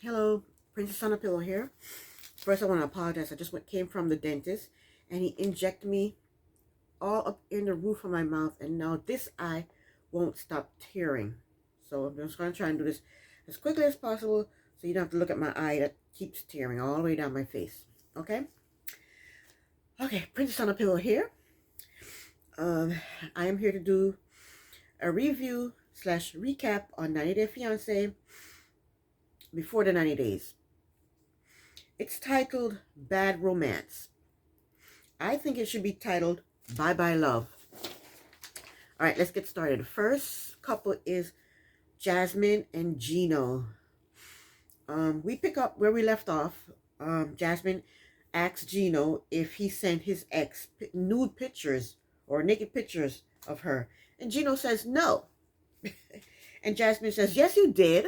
Hello, Princess on a Pillow here. First, I want to apologize. I just came from the dentist, and he injected me all up in the roof of my mouth, and now this eye won't stop tearing. So I'm just going to try and do this as quickly as possible so you don't have to look at my eye that keeps tearing all the way down my face. Okay? Okay, Princess on a Pillow here. I am here to do a review / recap on 90 Day Fiance before the 90 days. It's titled Bad Romance. I think it should be titled Bye Bye Love. All right, let's get started. The first couple is Jasmine and Gino. We pick up where we left off. Jasmine asks Gino if he sent his ex nude pictures or naked pictures of her. And Gino says no. And Jasmine says, yes, you did.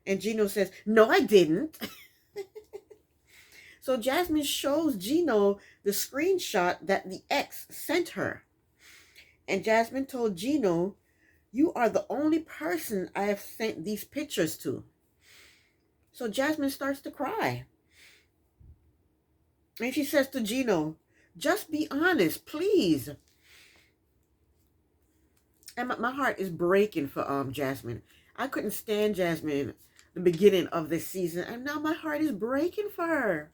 And Gino says, no, I didn't. So Jasmine shows Gino the screenshot that the ex sent her. And Jasmine told Gino, you are the only person I have sent these pictures to. So Jasmine starts to cry. And she says to Gino, just be honest, please. And my heart is breaking for Jasmine. I couldn't stand Jasmine the beginning of this season, and now my heart is breaking for her.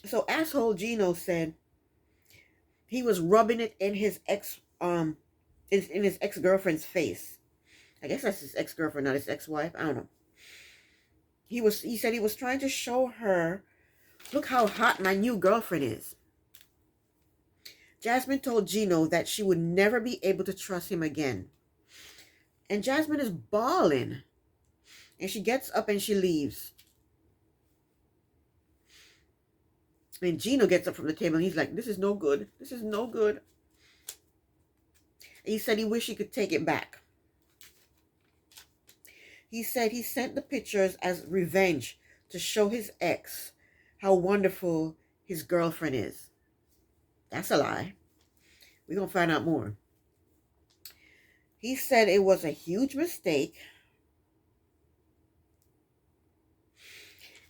So asshole Gino said he was rubbing it in his ex-girlfriend's face. I guess that's his ex-girlfriend, not his ex-wife. I don't know. He said he was trying to show her, look how hot my new girlfriend is. Jasmine told Gino that she would never be able to trust him again. And Jasmine is bawling. And she gets up and she leaves. And Gino gets up from the table and he's like, this is no good. This is no good. And he said he wished he could take it back. He said he sent the pictures as revenge to show his ex how wonderful his girlfriend is. That's a lie. We're going to find out more. He said it was a huge mistake.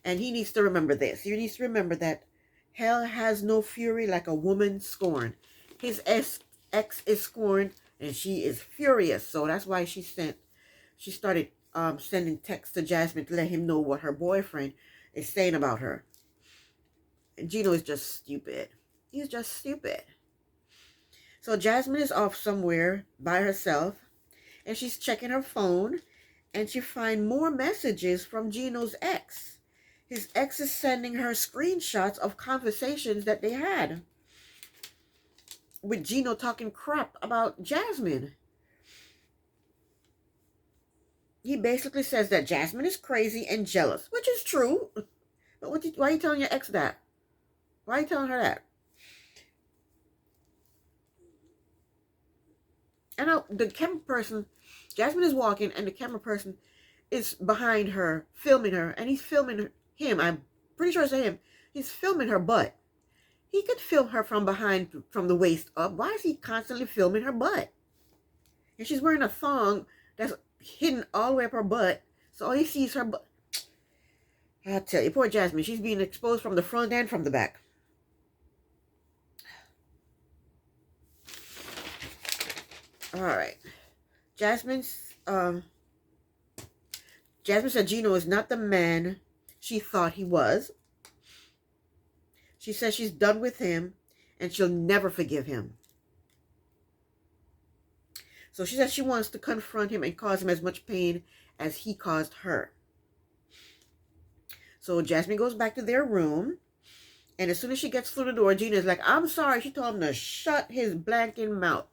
And he needs to remember this. He needs to remember that hell has no fury like a woman scorned. His ex is scorned and she is furious. So that's why she started sending texts to Jasmine to let him know what her boyfriend is saying about her. And Gino is just stupid. He's just stupid. So Jasmine is off somewhere by herself and she's checking her phone and she finds more messages from Gino's ex. His ex is sending her screenshots of conversations that they had with Gino talking crap about Jasmine. He basically says that Jasmine is crazy and jealous, which is true. But why are you telling your ex that? Why are you telling her that? And now the camera person, Jasmine is walking and the camera person is behind her, filming her, and he's filming him. I'm pretty sure it's him. He's filming her butt. He could film her from behind, from the waist up. Why is he constantly filming her butt? And she's wearing a thong that's hidden all the way up her butt. So all he sees is her butt. I tell you, poor Jasmine. She's being exposed from the front and from the back. All right. Jasmine said Gino is not the man she thought he was. She says she's done with him and she'll never forgive him. So she says she wants to confront him and cause him as much pain as he caused her. So Jasmine goes back to their room. And as soon as she gets through the door, Gina's like, I'm sorry. She told him to shut his blanking mouth.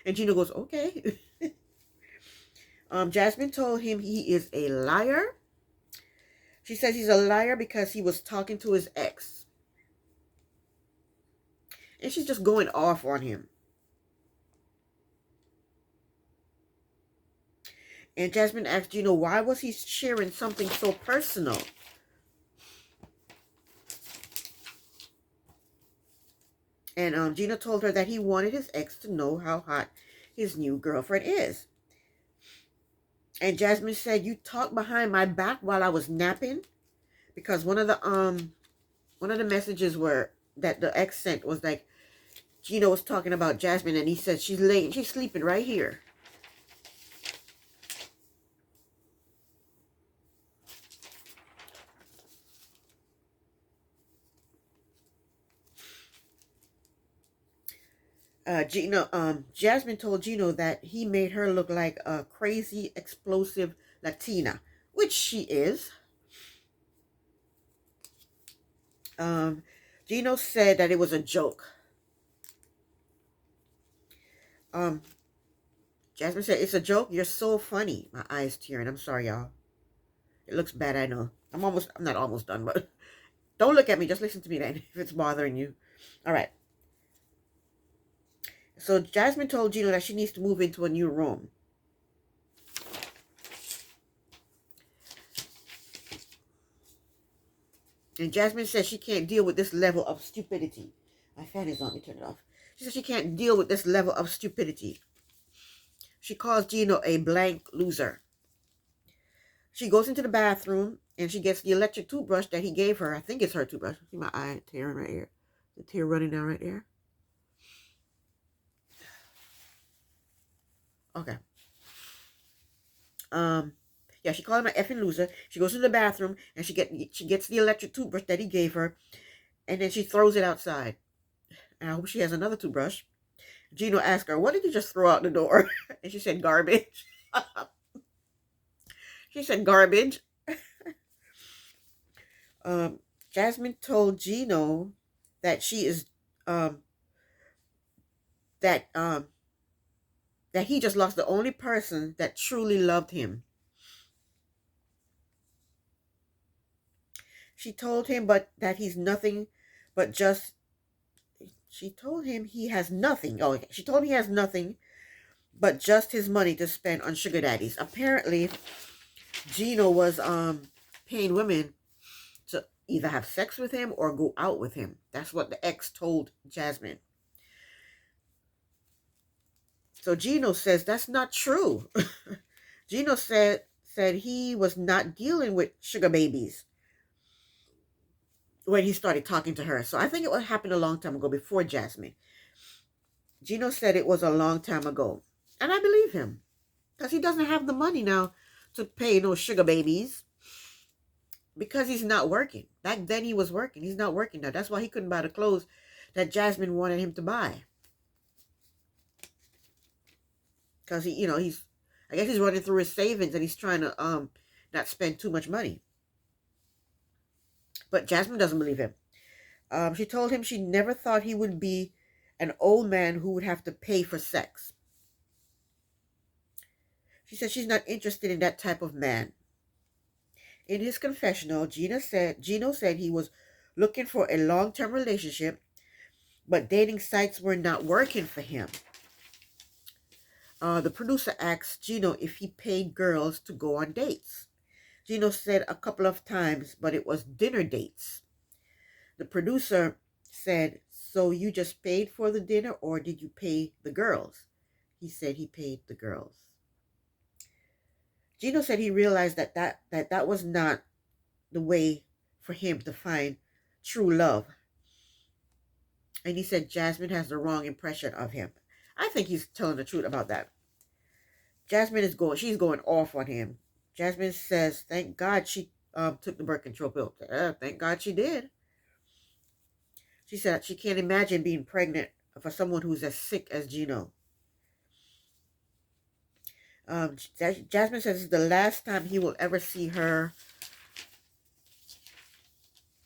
And Gino goes, okay. Jasmine told him he is a liar. She says he's a liar because he was talking to his ex. And she's just going off on him. And Jasmine asked Gino, why was he sharing something so personal? And Gino told her that he wanted his ex to know how hot his new girlfriend is. And Jasmine said, "You talked behind my back while I was napping," because one of the messages were that the ex sent was like, Gino was talking about Jasmine, and he said she's sleeping right here. Jasmine told Gino that he made her look like a crazy, explosive Latina, which she is. Um, Gino said that it was a joke. Um, Jasmine said, "It's a joke. You're so funny." My eyes tearing. I'm sorry, y'all. It looks bad, I know. I'm not almost done, but don't look at me. Just listen to me then, if it's bothering you. All right. So Jasmine told Gino that she needs to move into a new room. And Jasmine says she can't deal with this level of stupidity. My fan is on. Let me turn it off. She says she can't deal with this level of stupidity. She calls Gino a blank loser. She goes into the bathroom and she gets the electric toothbrush that he gave her. I think it's her toothbrush. See my eye tearing right here. The tear running down right there. Okay. Yeah, she called him an effing loser. She goes to the bathroom and she gets the electric toothbrush that he gave her, and then she throws it outside. And I hope she has another toothbrush. Gino asked her, "What did you just throw out the door?" And she said, "Garbage." She said, "Garbage." um, Jasmine told Gino that she is that that he just lost the only person that truly loved him. She told him that he's nothing but just she told him he has nothing. Oh, she told him he has nothing but just his money to spend on sugar daddies. Apparently, Gino was paying women to either have sex with him or go out with him. That's what the ex told Jasmine. So Gino says that's not true. Gino said he was not dealing with sugar babies when he started talking to her. So I think it happened a long time ago before Jasmine. Gino said it was a long time ago. And I believe him. Because he doesn't have the money now to pay no sugar babies. Because he's not working. Back then he was working. He's not working now. That's why he couldn't buy the clothes that Jasmine wanted him to buy. Because I guess he's running through his savings and he's trying to not spend too much money. But Jasmine doesn't believe him. She told him she never thought he would be an old man who would have to pay for sex. She said she's not interested in that type of man. In his confessional, Gino said he was looking for a long-term relationship, but dating sites were not working for him. The producer asked Gino if he paid girls to go on dates. Gino said a couple of times, but it was dinner dates. The producer said, "So you just paid for the dinner or did you pay the girls?" He said he paid the girls. Gino said he realized that was not the way for him to find true love. And he said Jasmine has the wrong impression of him. I think he's telling the truth about that. She's going off on him. Jasmine says, thank God she took the birth control pill. Thank God she did. She said she can't imagine being pregnant for someone who's as sick as Gino. Jasmine says it's the last time he will ever see her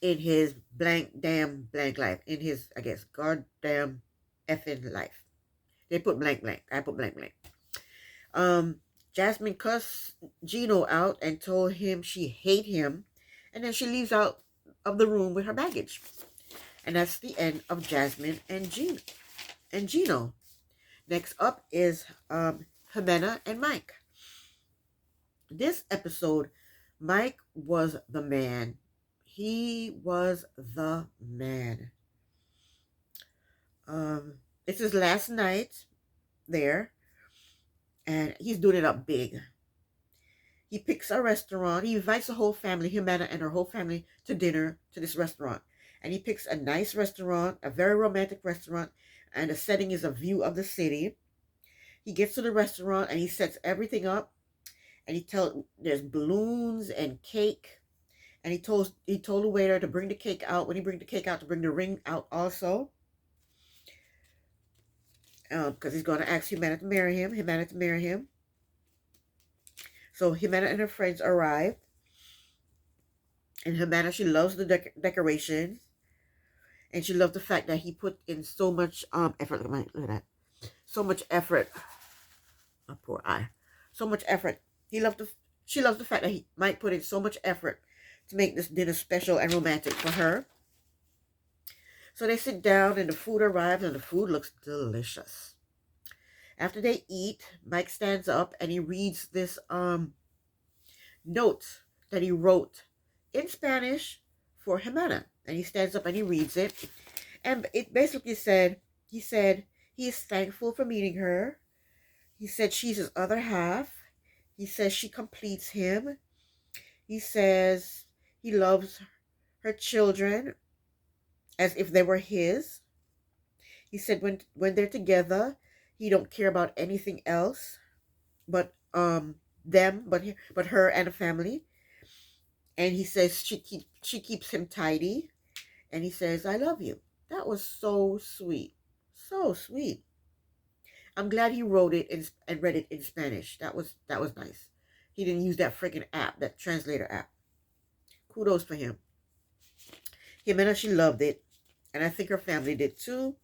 in his blank life. In his, I guess, goddamn effing life. They put blank. I put blank. Jasmine cussed Gino out and told him she hate him. And then she leaves out of the room with her baggage. And that's the end of Jasmine and Gino. Next up is Jimena and Mike. This episode, Mike was the man. He was the man. It's his last night there. And he's doing it up big. He picks a restaurant. He invites the whole family, Jimena and her whole family, to dinner to this restaurant. And he picks a nice restaurant, a very romantic restaurant, and the setting is a view of the city. He gets to the restaurant and he sets everything up. And there's balloons and cake. And he told the waiter to bring the cake out. When he bring the cake out, to bring the ring out also. Because he's going to ask Jimena to marry him. So Jimena and her friends arrive. And Jimena, she loves the decorations. And she loved the fact that he put in so much effort. Look at that. So much effort. My poor eye. So much effort. She loves the fact that he might put in so much effort to make this dinner special and romantic for her. So they sit down and the food arrives and the food looks delicious. After they eat, Mike stands up and he reads this note that he wrote in Spanish for Jimena. And he stands up and he reads it. And it basically said, he is thankful for meeting her. He said she's his other half. He says she completes him. He says he loves her children as if they were his. He said when they're together, he don't care about anything else but them, but her and the family. And he says she keeps him tidy. And he says, I love you. That was so sweet. So sweet. I'm glad he wrote it and read it in Spanish. That was nice. He didn't use that freaking app, that translator app. Kudos for him. Jimena, she loved it. And I think her family did too.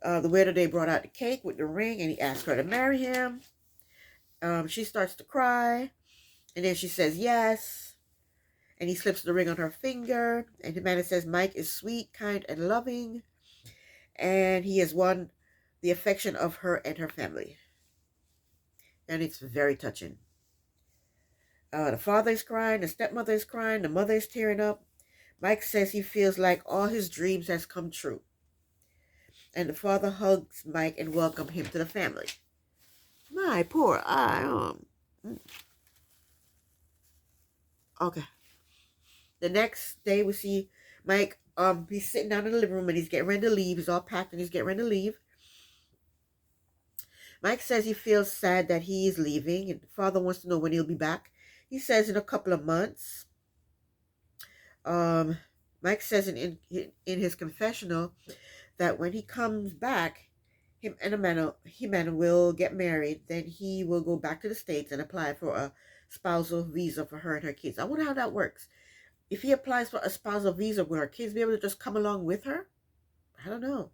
The waiter, they brought out the cake with the ring and he asked her to marry him. She starts to cry. And then she says yes. And he slips the ring on her finger. And Jimena says Mike is sweet, kind, and loving. And he has won the affection of her and her family. And it's very touching. The father is crying. The stepmother is crying. The mother is tearing up. Mike says he feels like all his dreams has come true. And the father hugs Mike and welcomes him to the family. My poor eye. Okay. The next day we see Mike, he's sitting down in the living room and he's getting ready to leave. He's all packed and he's getting ready to leave. Mike says he feels sad that he is leaving and the father wants to know when he'll be back. He says in a couple of months. Mike says in his confessional that when he comes back, him and Jimena will get married. Then he will go back to the States and apply for a spousal visa for her and her kids. I wonder how that works. If he applies for a spousal visa, will her kids be able to just come along with her? I don't know.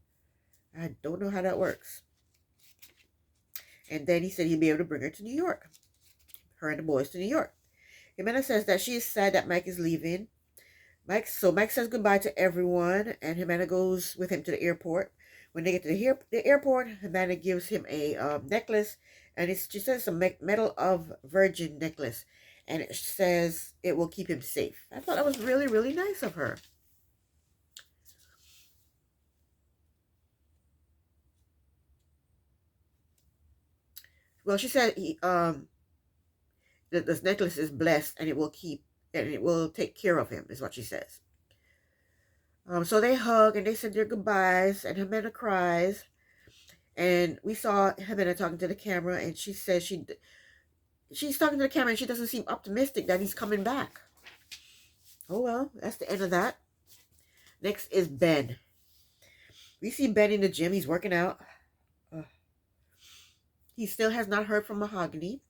I don't know how that works. And then he said he'd be able to bring her to New York. Her and the boys to New York. Jimena says that she is sad that Mike is leaving. Mike says goodbye to everyone. And Jimena goes with him to the airport. When they get to the airport, Jimena gives him a necklace. And she says it's a metal of virgin necklace. And it says it will keep him safe. I thought that was really, really nice of her. Well, she said that this necklace is blessed and it will take care of him, is what she says. So they hug and they said their goodbyes and Jimena cries. And we saw Jimena talking to the camera and she says she's talking to the camera and she doesn't seem optimistic that he's coming back. Oh, well, that's the end of that. Next is Ben. We see Ben in the gym. He's working out. He still has not heard from Mahogany.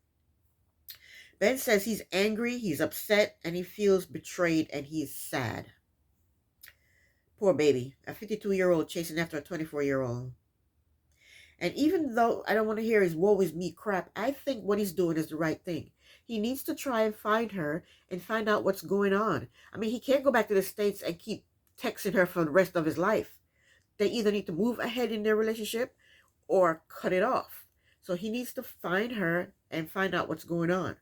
Ben says he's angry, he's upset, and he feels betrayed, and he's sad. Poor baby. A 52-year-old chasing after a 24-year-old. And even though I don't want to hear his woe is me crap, I think what he's doing is the right thing. He needs to try and find her and find out what's going on. I mean, he can't go back to the States and keep texting her for the rest of his life. They either need to move ahead in their relationship or cut it off. So he needs to find her and find out what's going on.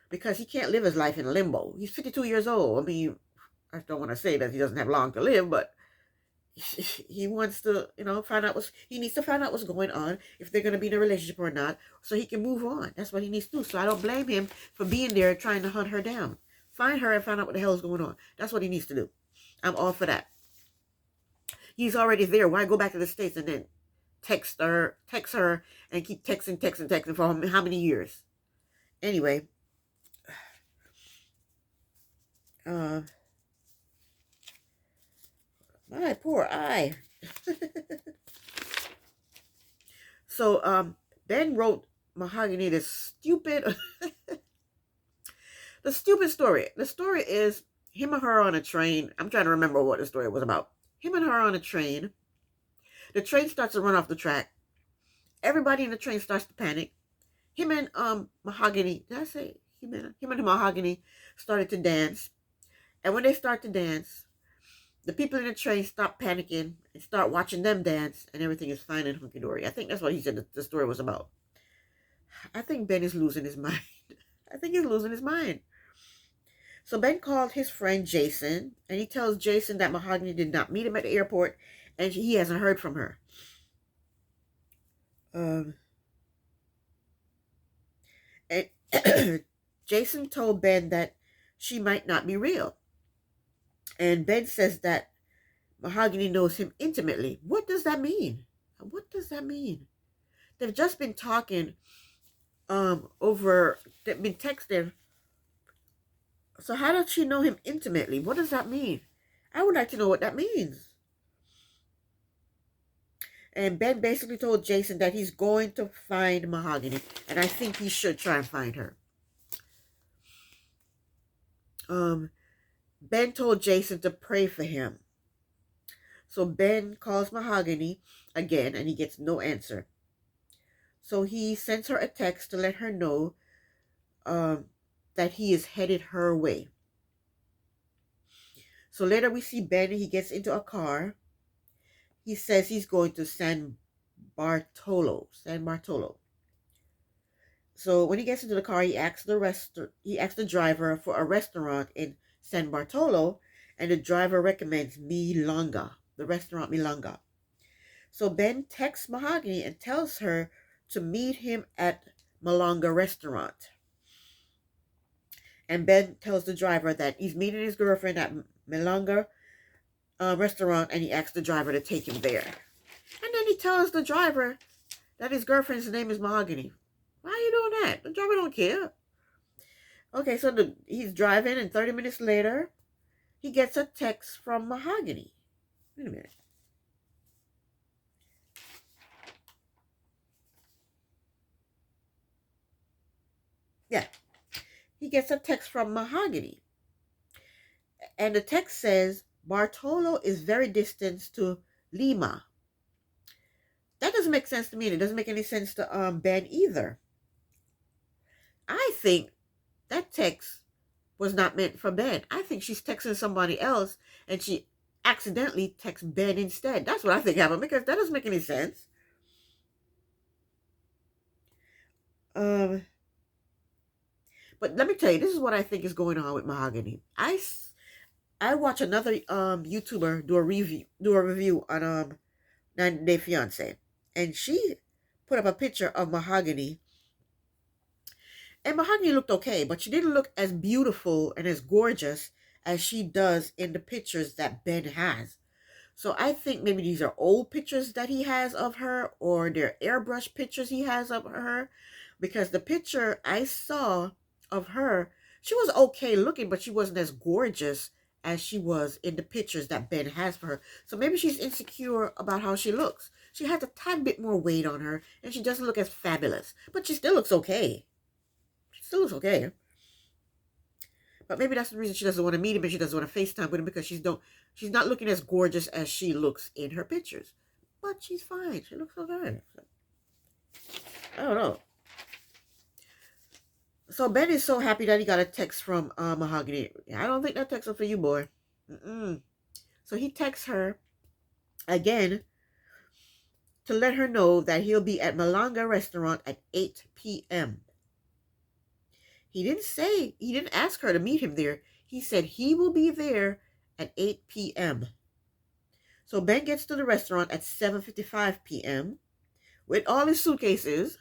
Because he can't live his life in limbo. He's 52 years old. I mean, I don't want to say that he doesn't have long to live, but he wants to, find out he needs to find out what's going on, if they're going to be in a relationship or not, so he can move on. That's what he needs to do. So I don't blame him for being there trying to hunt her down. Find her and find out what the hell is going on. That's what he needs to do. I'm all for that. He's already there. Why go back to the States and then text her, and keep texting for how many years? Anyway, my poor eye. So Ben wrote Mahogany this stupid the stupid story. The story is him and her on a train. I'm trying to remember what the story was about. Him and her on a train. The train starts to run off the track. Everybody in the train starts to panic. Him and Mahogany, did I say Jimena? Him and Mahogany started to dance. And when they start to dance, the people in the train stop panicking and start watching them dance, and everything is fine and hunky-dory. I think that's what he said the story was about. I think Ben is losing his mind. I think he's losing his mind. So Ben called his friend Jason, and he tells Jason that Mahogany did not meet him at the airport, and he hasn't heard from her. And Jason told Ben that she might not be real. And Ben says that Mahogany knows him intimately. What does that mean? What does that mean? They've just been talking they've been texting. So how does she know him intimately? What does that mean? I would like to know what that means. And Ben basically told Jason that he's going to find Mahogany, and I think he should try and find her. Ben told Jason to pray for him. So Ben calls Mahogany again, and he gets no answer. So he sends her a text to let her know that he is headed her way. So later we see Ben, he gets into a car. He says he's going to San Bartolo. So when he gets into the car, he asks the driver for a restaurant in San Bartolo, and the driver recommends Milonga, the restaurant Milonga. So Ben texts Mahogany and tells her to meet him at Milonga restaurant. And Ben tells the driver that he's meeting his girlfriend at Milonga restaurant, and he asks the driver to take him there. And then he tells the driver that his girlfriend's name is Mahogany. Why are you doing that? The driver don't care. Okay, so he's driving, and 30 minutes later, he gets a text from Mahogany. Wait a minute. Yeah. He gets a text from Mahogany. And the text says, Bartolo is very distant to Lima. That doesn't make sense to me, and it doesn't make any sense to Ben either. I think that text was not meant for Ben. I think she's texting somebody else, and she accidentally texts Ben instead. That's what I think happened, because that doesn't make any sense. But let me tell you, this is what I think is going on with Mahogany. I watch another YouTuber do a review on 90 Day Fiance, and she put up a picture of Mahogany, and Mahogany looked okay, but she didn't look as beautiful and as gorgeous as she does in the pictures that Ben has. So I think maybe these are old pictures that he has of her, or they're airbrush pictures he has of her, because the picture I saw of her, she was okay looking, but she wasn't as gorgeous as she was in the pictures that Ben has for her. So maybe she's insecure about how she looks. She has a tad bit more weight on her, and she doesn't look as fabulous, but she still looks okay. She still looks okay. But maybe that's the reason she doesn't want to meet him, and she doesn't want to FaceTime with him, because she's not looking as gorgeous as she looks in her pictures. But she's fine. She looks okay. I don't know. So Ben is so happy that he got a text from Mahogany. I don't think that text was for you, boy. So he texts her again to let her know that he'll be at Milonga restaurant at 8 p.m. He didn't ask her to meet him there. He said he will be there at 8 p.m. So Ben gets to the restaurant at 7:55 p.m. with all his suitcases.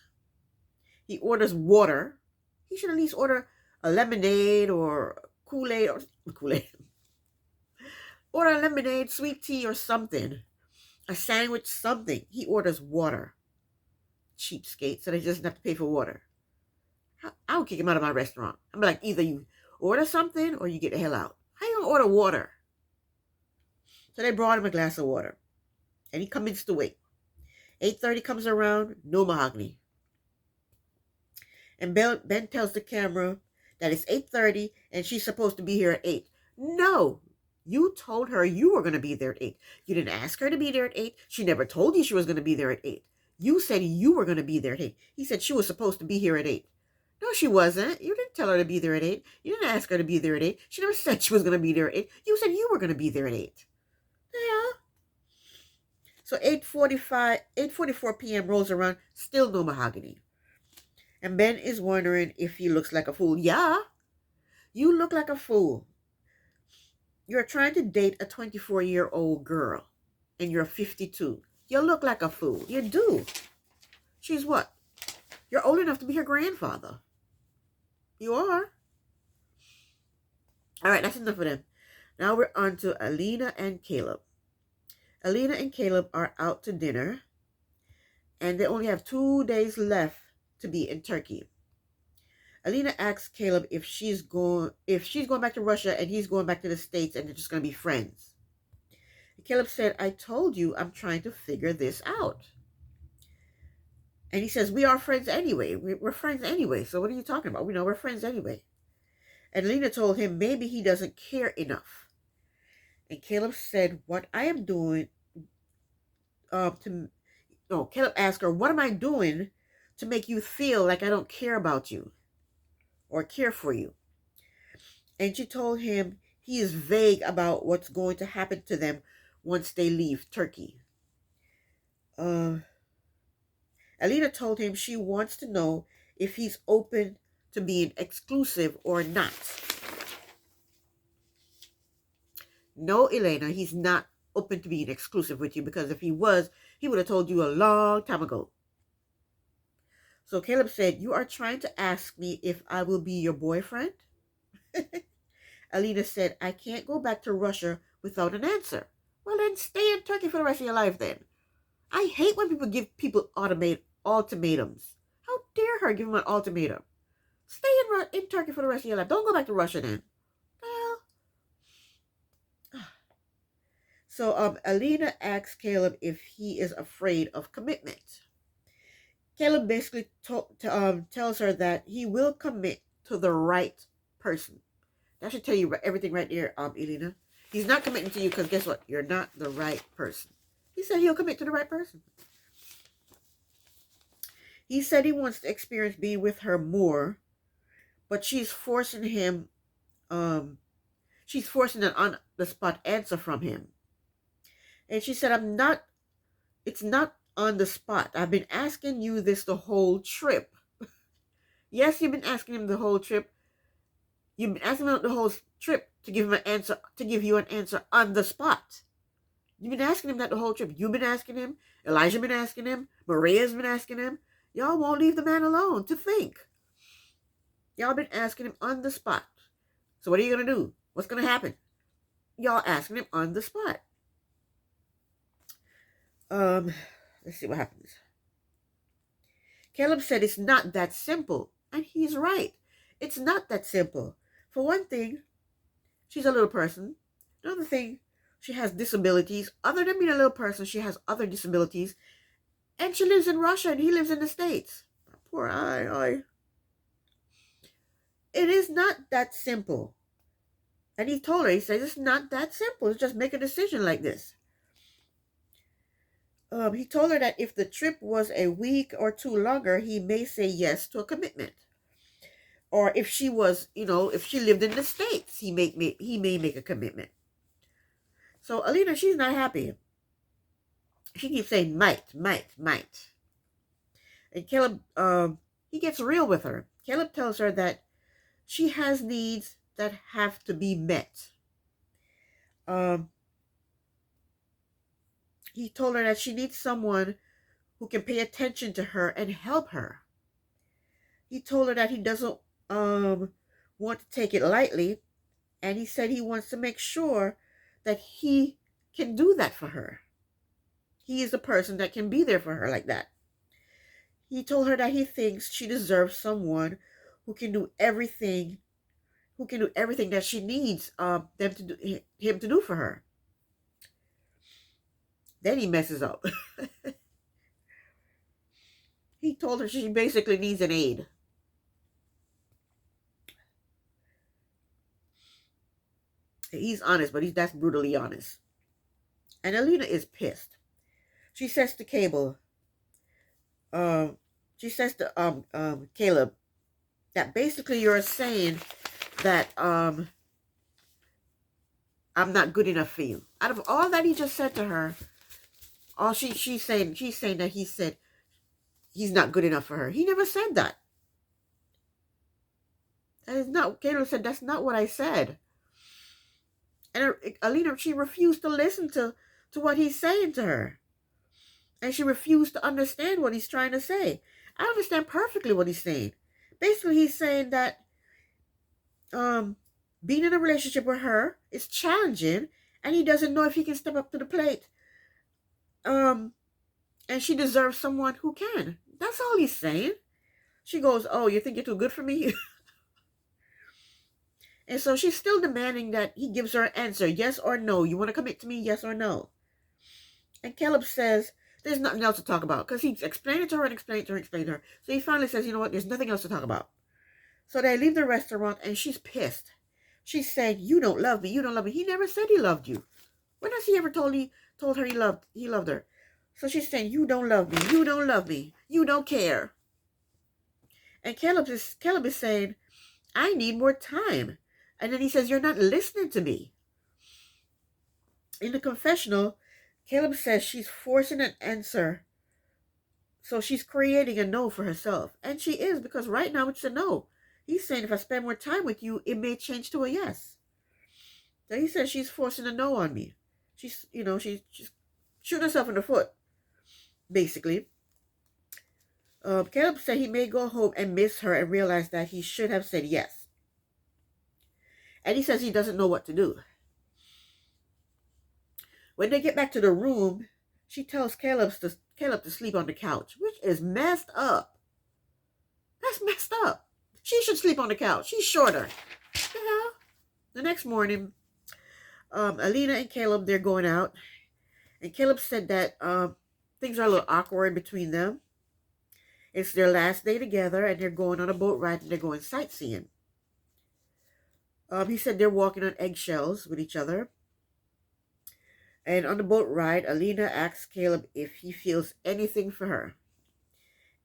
He orders water. He should at least order a lemonade or Kool-Aid or Kool-Aid. Order a lemonade, sweet tea or something. A sandwich, something. He orders water. Cheapskate, so they just have to pay for water. I would kick him out of my restaurant. I'm like, either you order something or you get the hell out. How you gonna order water? So they brought him a glass of water. And he commits to wait. 8:30 comes around, no mahogany. And Ben tells the camera that it's 8:30 and she's supposed to be here at 8. No, you told her you were going to be there at 8. You didn't ask her to be there at 8. She never told you she was going to be there at 8. You said you were going to be there at 8. He said she was supposed to be here at 8. No, she wasn't. You didn't tell her to be there at 8. You didn't ask her to be there at 8. She never said she was going to be there at 8. You said you were going to be there at 8. Yeah. So 8:44 p.m. rolls around, still no mahogany. And Ben is wondering if he looks like a fool. Yeah, you look like a fool. You're trying to date a 24-year-old girl, and you're 52. You look like a fool. You do. She's what? You're old enough to be her grandfather. You are. All right, that's enough of them. Now we're on to Alina and Caleb. Alina and Caleb are out to dinner, and they only have 2 days left to be in Turkey. Alina asks Caleb if she's going back to Russia and he's going back to the States and they're just going to be friends. And Caleb said, I told you I'm trying to figure this out. And he says, we are friends anyway. We're friends anyway. So what are you talking about? We know we're friends anyway. And Alina told him maybe he doesn't care enough. And Caleb said, what I am doing Caleb asked her, what am I doing to make you feel like I don't care about you or care for you? And she told him he is vague about what's going to happen to them once they leave Turkey. Alina told him she wants to know if he's open to being exclusive or not. No, Elena, he's not open to being exclusive with you, because if he was, he would have told you a long time ago. So Caleb said, you are trying to ask me if I will be your boyfriend? Alina said, I can't go back to Russia without an answer. Well, then stay in Turkey for the rest of your life then. I hate when people give people ultimatums. How dare her give him an ultimatum? Stay in Turkey for the rest of your life. Don't go back to Russia then. So Alina asks Caleb if he is afraid of commitment. Caleb basically tells her that he will commit to the right person. That should tell you everything right there, Elena. He's not committing to you because guess what? You're not the right person. He said he'll commit to the right person. He said he wants to experience being with her more, but she's forcing him, she's forcing an on-the-spot answer from him. And she said, it's not on the spot. I've been asking you this the whole trip. Yes, you've been asking him the whole trip. You've been asking him the whole trip to give him an answer, to give you an answer on the spot. You've been asking him that the whole trip. You've been asking him. Elijah's been asking him. Maria's been asking him. Y'all won't leave the man alone to think. Y'all been asking him on the spot. So what are you going to do? What's going to happen? Y'all asking him on the spot. Let's see what happens. Caleb said it's not that simple. And he's right. It's not that simple. For one thing, she's a little person. Another thing, she has disabilities. Other than being a little person, she has other disabilities. And she lives in Russia and he lives in the States. Poor I. It is not that simple. And he told her, he says, it's not that simple. It's just make a decision like this. He told her that if the trip was a week or two longer, he may say yes to a commitment. Or if she was, if she lived in the States, he may make a commitment. So Alina, she's not happy. She keeps saying might. And Caleb, he gets real with her. Caleb tells her that she has needs that have to be met. He told her that she needs someone who can pay attention to her and help her. He told her that he doesn't want to take it lightly, and he said he wants to make sure that he can do that for her. He is a person that can be there for her like that. He told her that he thinks she deserves someone who can do everything, that she needs him to do for her. Then he messes up. He told her she basically needs an aide. He's honest, but that's brutally honest. And Alina is pissed. She says to Caleb, that basically you're saying that I'm not good enough for you. Out of all that he just said to her, all she's saying that he said he's not good enough for her. He never said that. That is not. Caleb said that's not what I said. And Alina, she refused to listen to what he's saying to her. And she refused to understand what he's trying to say. I understand perfectly what he's saying. Basically, he's saying that being in a relationship with her is challenging, and he doesn't know if he can step up to the plate. And she deserves someone who can. That's all he's saying. She goes, "Oh, you think you're too good for me?" And so she's still demanding that he gives her an answer, yes or no. You want to commit to me, yes or no? And Caleb says there's nothing else to talk about, because he's explained it to her and explained it to her and explained it to her. So he finally says, you know what, there's nothing else to talk about. So they leave the restaurant, and she's pissed. She's saying, you don't love me, you don't love me. He never said he loved you. When has he ever told her he loved her? So she's saying, you don't love me, you don't love me, you don't care. And Caleb is saying, I need more time. And then he says, you're not listening to me. In the confessional, Caleb says she's forcing an answer. So she's creating a no for herself. And she is, because right now it's a no. He's saying, if I spend more time with you, it may change to a yes. So he says she's forcing a no on me. She's shooting herself in the foot, basically. Caleb said he may go home and miss her and realize that he should have said yes. And he says he doesn't know what to do. When they get back to the room, she tells Caleb to sleep on the couch, which is messed up. That's messed up. She should sleep on the couch. She's shorter. Yeah. The next morning, Alina and Caleb, they're going out. And Caleb said that things are a little awkward between them. It's their last day together, and they're going on a boat ride, and they're going sightseeing. He said they're walking on eggshells with each other. And on the boat ride, Alina asks Caleb if he feels anything for her.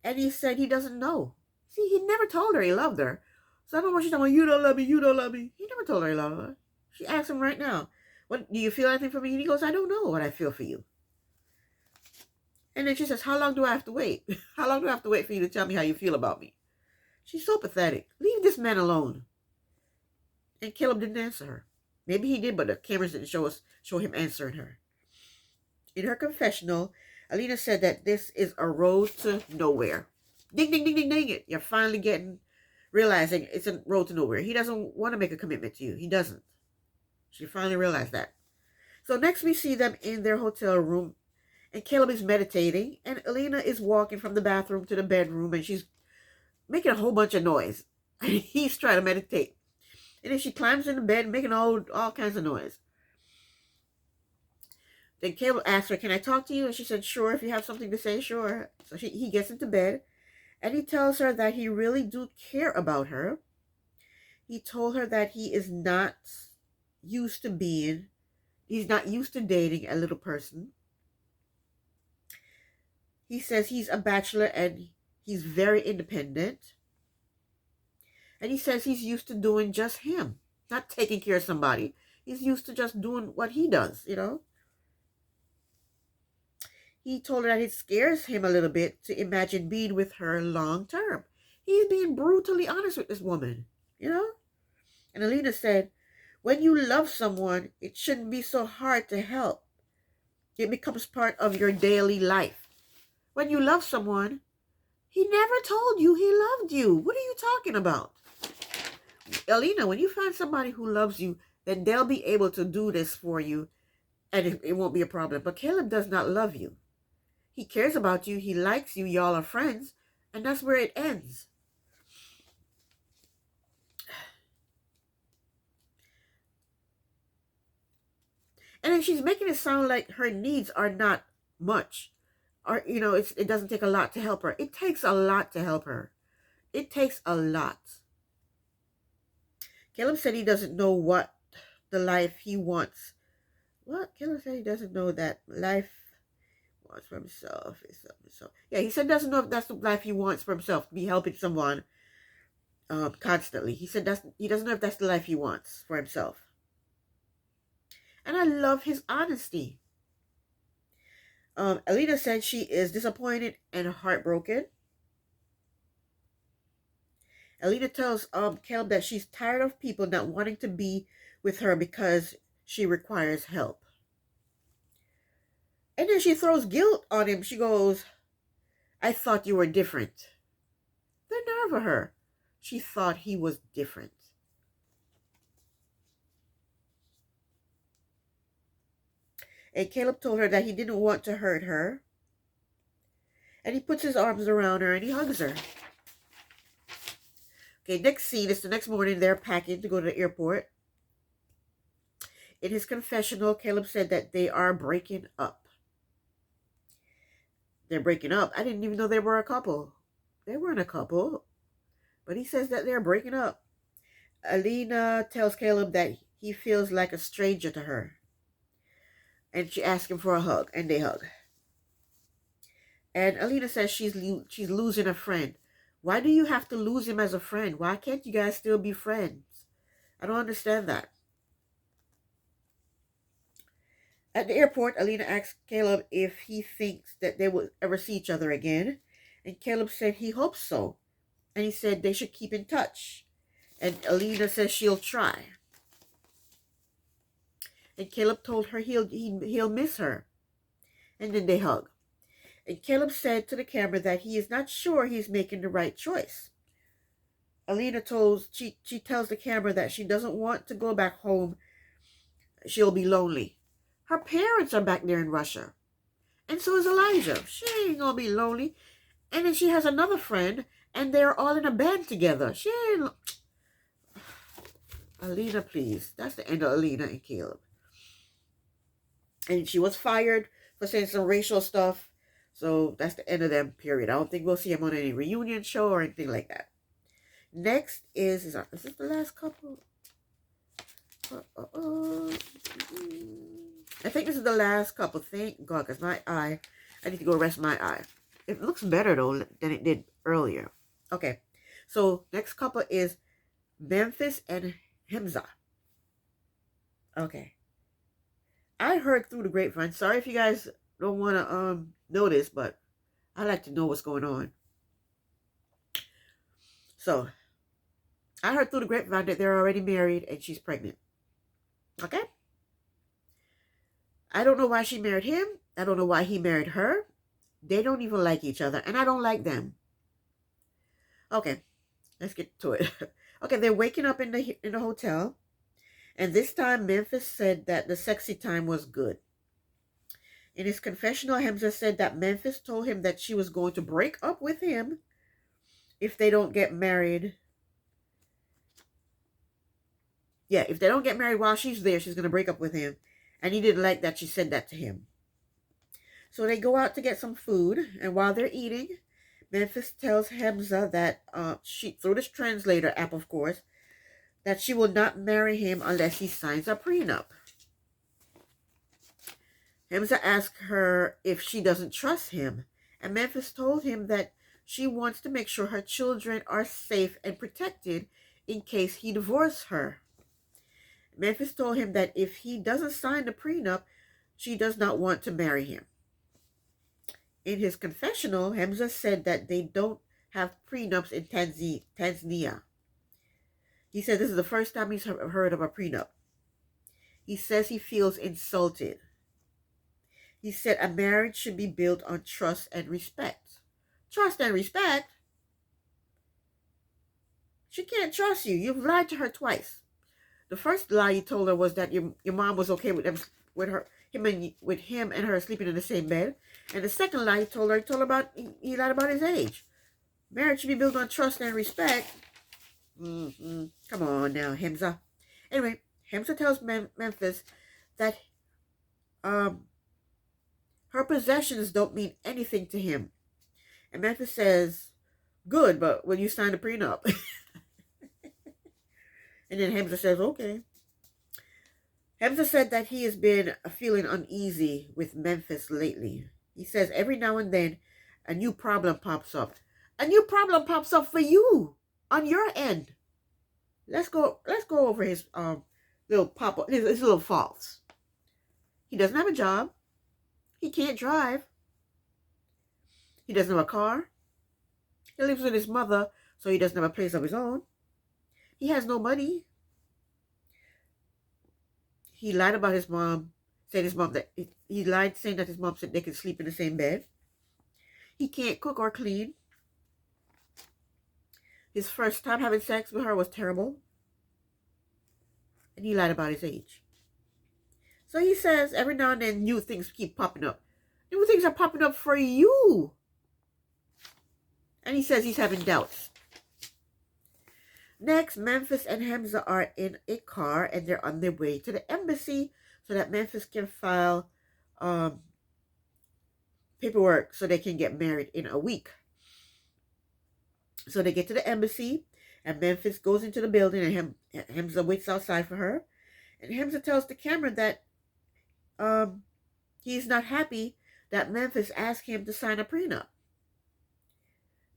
And he said he doesn't know. See, he never told her he loved her. So I don't know what she's talking about. You don't love me, you don't love me. He never told her he loved her. She asked him right now, "What do you feel anything for me?" And he goes, "I don't know what I feel for you." And then she says, "How long do I have to wait? How long do I have to wait for you to tell me how you feel about me?" She's so pathetic. Leave this man alone. And Caleb didn't answer her. Maybe he did, but the cameras didn't show him answering her. In her confessional, Alina said that this is a road to nowhere. Ding, ding, ding, ding, ding it. You're finally realizing it's a road to nowhere. He doesn't want to make a commitment to you. He doesn't. She finally realized that. So next we see them in their hotel room, and Caleb is meditating, and Alina is walking from the bathroom to the bedroom, and she's making a whole bunch of noise. And he's trying to meditate. And then she climbs in the bed, making all kinds of noise. Then Caleb asks her, "Can I talk to you?" And she said, "Sure, if you have something to say, sure." So he gets into bed, and he tells her that he really do care about her. He told her that he's not used to dating a little person. He says he's a bachelor and he's very independent. And he says he's used to doing just him, not taking care of somebody. He's used to just doing what he does, He told her that it scares him a little bit to imagine being with her long term. He's being brutally honest with this woman, And Alina said, when you love someone, it shouldn't be so hard to help. It becomes part of your daily life. When you love someone, he never told you he loved you. What are you talking about? Alina, when you find somebody who loves you, then they'll be able to do this for you, and it won't be a problem. But Caleb does not love you. He cares about you. He likes you. Y'all are friends. And that's where it ends. And then she's making it sound like her needs are not much. Or, it doesn't take a lot to help her. It takes a lot to help her. It takes a lot. Caleb said he doesn't know what the life he wants. What? Caleb said he doesn't know that life wants for himself. Yeah, he said doesn't know if that's the life he wants for himself, to be helping someone constantly. He said he doesn't know if that's the life he wants for himself. And I love his honesty. Alina said she is disappointed and heartbroken. Alina tells Caleb that she's tired of people not wanting to be with her because she requires help. And then she throws guilt on him. She goes, I thought you were different. The nerve of her. She thought he was different. And Caleb told her that he didn't want to hurt her. And he puts his arms around her and he hugs her. Okay, next scene is the next morning. They're packing to go to the airport. In his confessional, Caleb said that they are breaking up. They're breaking up. I didn't even know they were a couple. They weren't a couple. But he says that they're breaking up. Alina tells Caleb that he feels like a stranger to her. And she asks him for a hug. And they hug. And Alina says she's losing a friend. Why do you have to lose him as a friend? Why can't you guys still be friends? I don't understand that. At the airport, Alina asked Caleb if he thinks that they will ever see each other again. And Caleb said he hopes so. And he said they should keep in touch. And Alina says she'll try. And Caleb told her he'll miss her. And then they hug. And Caleb said to the camera that he is not sure he's making the right choice. Alina she tells the camera that she doesn't want to go back home. She'll be lonely. Her parents are back there in Russia. And so is Elijah. She ain't gonna be lonely. And then she has another friend, and they're all in a band together. She ain't... Alina, please. That's the end of Alina and Caleb. And she was fired for saying some racial stuff. So that's the end of them, period. I don't think we'll see him on any reunion show or anything like that. Next is this the last couple? I think this is the last couple. Thank God, because I need to go rest my eye. It looks better, though, than it did earlier. Okay, so next couple is Memphis and Himza. Okay. I heard through the grapevine. Sorry if you guys don't want to know this, but I like to know what's going on. So, I heard through the grapevine that they're already married and she's pregnant. Okay? I don't know why she married him. I don't know why he married her. They don't even like each other, and I don't like them. Okay, let's get to it. Okay, they're waking up in the hotel, and this time Memphis said that the sexy time was good. In his confessional, Himza said that Memphis told him that she was going to break up with him if they don't get married. Yeah, if they don't get married while she's there, she's going to break up with him. And he didn't like that she said that to him. So they go out to get some food. And while they're eating, Memphis tells Himza that through this translator app, of course, that she will not marry him unless he signs a prenup. Himza asks her if she doesn't trust him. And Memphis told him that she wants to make sure her children are safe and protected in case he divorces her. Memphis told him that if he doesn't sign the prenup, she does not want to marry him. In his confessional, Himza said that they don't have prenups in Tanzania. He said this is the first time he's heard of a prenup. He says he feels insulted. He said a marriage should be built on trust and respect. Trust and respect? She can't trust you. You've lied to her twice. The first lie you told her was that your mom was okay with them, with him and her sleeping in the same bed. And the second lie he told her about he lied about his age. Marriage should be built on trust and respect. Come on now, Himza. Anyway, Himza tells Memphis that her possessions don't mean anything to him. And Memphis says, good, but will you sign a prenup? And then Himza says, okay. Hemza said that he has been feeling uneasy with Memphis lately. He says every now and then a new problem pops up. A new problem pops up for you on your end. Let's go over his his little faults. He doesn't have a job. He can't drive. He doesn't have a car. He lives with his mother, so he doesn't have a place of his own. He has no money. He lied about his mom, he lied saying that his mom said they could sleep in the same bed. He can't cook or clean. His first time having sex with her was terrible. And he lied about his age. So he says every now and then new things keep popping up. New things are popping up for you. And he says he's having doubts. Next, Memphis and Himza are in a car and they're on their way to the embassy so that Memphis can file paperwork so they can get married in a week. So they get to the embassy and Memphis goes into the building and Himza waits outside for her. And Himza tells the camera that he's not happy that Memphis asked him to sign a prenup.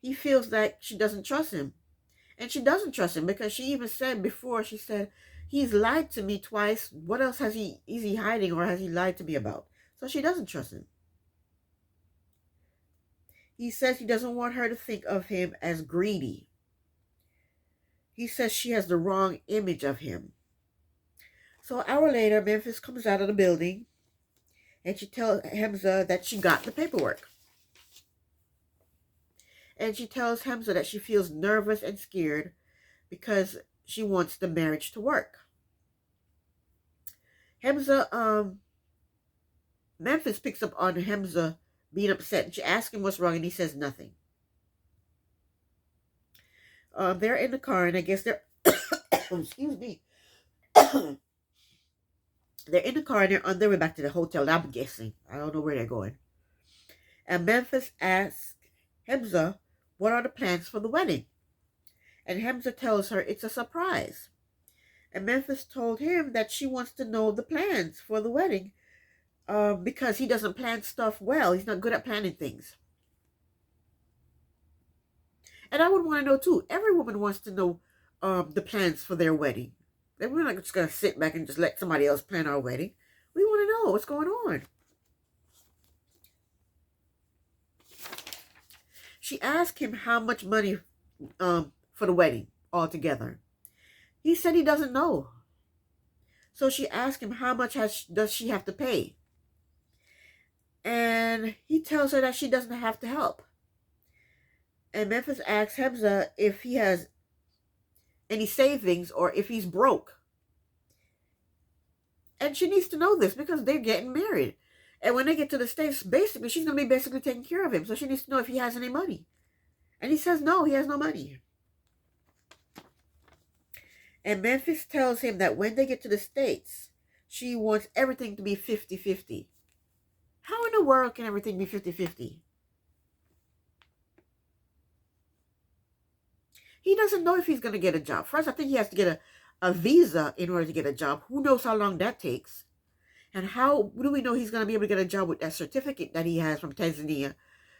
He feels that she doesn't trust him. And she doesn't trust him because she even said before, she said, he's lied to me twice. What else is he hiding or has he lied to me about? So she doesn't trust him. He says he doesn't want her to think of him as greedy. He says she has the wrong image of him. So an hour later, Memphis comes out of the building and she tells Himza that she got the paperwork. And she tells Himza that she feels nervous and scared because she wants the marriage to work. Memphis picks up on Himza being upset. And she asks him what's wrong and he says nothing. They're in the car and I guess they're, excuse me. They're in the car and they're on their way back to the hotel. I'm guessing. I don't know where they're going. And Memphis asks Himza, what are the plans for the wedding? And Himza tells her it's a surprise. And Memphis told him that she wants to know the plans for the wedding because he doesn't plan stuff well. He's not good at planning things. And I would want to know too. Every woman wants to know the plans for their wedding. We're not just going to sit back and just let somebody else plan our wedding. We want to know what's going on. She asked him how much money for the wedding altogether. He said he doesn't know. So she asked him how much does she have to pay. And he tells her that she doesn't have to help. And Memphis asks Himza if he has any savings or if he's broke. And she needs to know this because they're getting married. And when they get to the States, basically, she's going to be taking care of him. So she needs to know if he has any money. And he says no, he has no money. And Memphis tells him that when they get to the States, she wants everything to be 50-50. How in the world can everything be 50-50? He doesn't know if he's going to get a job. First, I think he has to get a visa in order to get a job. Who knows how long that takes? And how do we know he's going to be able to get a job with that certificate that he has from Tanzania?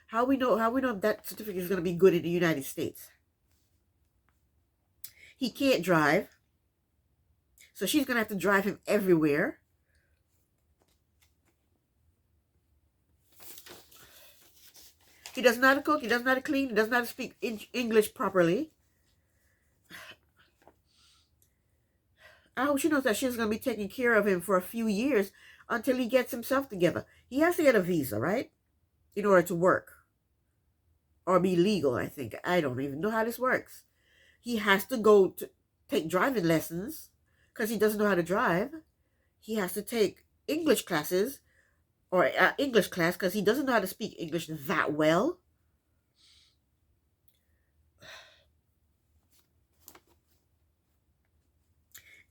How we know that certificate is going to be good in the United States? He can't drive. So she's going to have to drive him everywhere. He doesn't know how to cook. He doesn't know how to clean. He doesn't know how to speak English properly. I hope she knows that she's going to be taking care of him for a few years until he gets himself together. He has to get a visa, right? In order to work or be legal, I think. I don't even know how this works. He has to go to take driving lessons because he doesn't know how to drive. He has to take English classes or English class because he doesn't know how to speak English that well.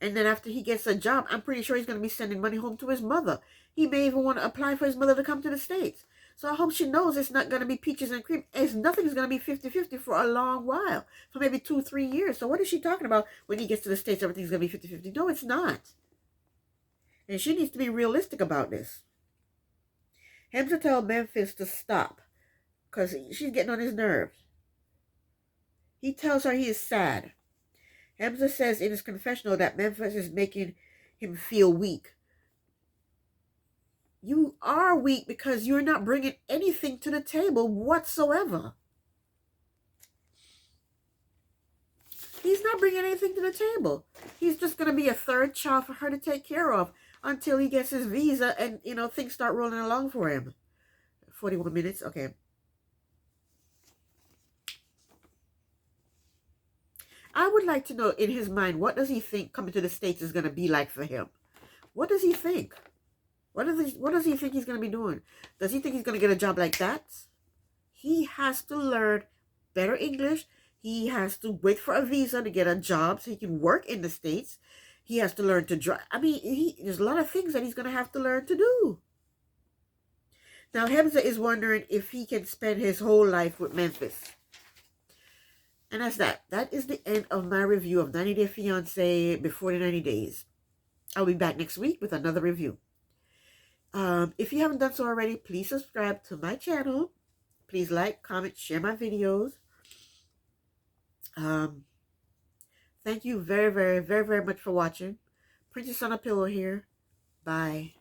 And then after he gets a job, I'm pretty sure he's going to be sending money home to his mother. He may even want to apply for his mother to come to the States. So I hope she knows it's not going to be peaches and cream. Nothing's going to be 50-50 for a long while, for maybe 2-3 years. So what is she talking about when he gets to the States, everything's going to be 50-50? No, it's not. And she needs to be realistic about this. Himza tell Memphis to stop because she's getting on his nerves. He tells her he is sad. Himza says in his confessional that Memphis is making him feel weak. You are weak because you're not bringing anything to the table whatsoever. He's not bringing anything to the table. He's just going to be a third child for her to take care of until he gets his visa and, things start rolling along for him. 41 minutes, okay. I would like to know in his mind, what does he think coming to the States is going to be like for him? What does he think? What does he think he's going to be doing? Does he think he's going to get a job like that? He has to learn better English. He has to wait for a visa to get a job so he can work in the States. He has to learn to drive. I mean, there's a lot of things that he's going to have to learn to do. Now, Himza is wondering if he can spend his whole life with Memphis. And that's that. That is the end of my review of 90 Day Fiance before the 90 days. I'll be back next week with another review. If you haven't done so already, please subscribe to my channel. Please like, comment, share my videos. Thank you very, very, very, very much for watching. Princess on a Pillow here. Bye.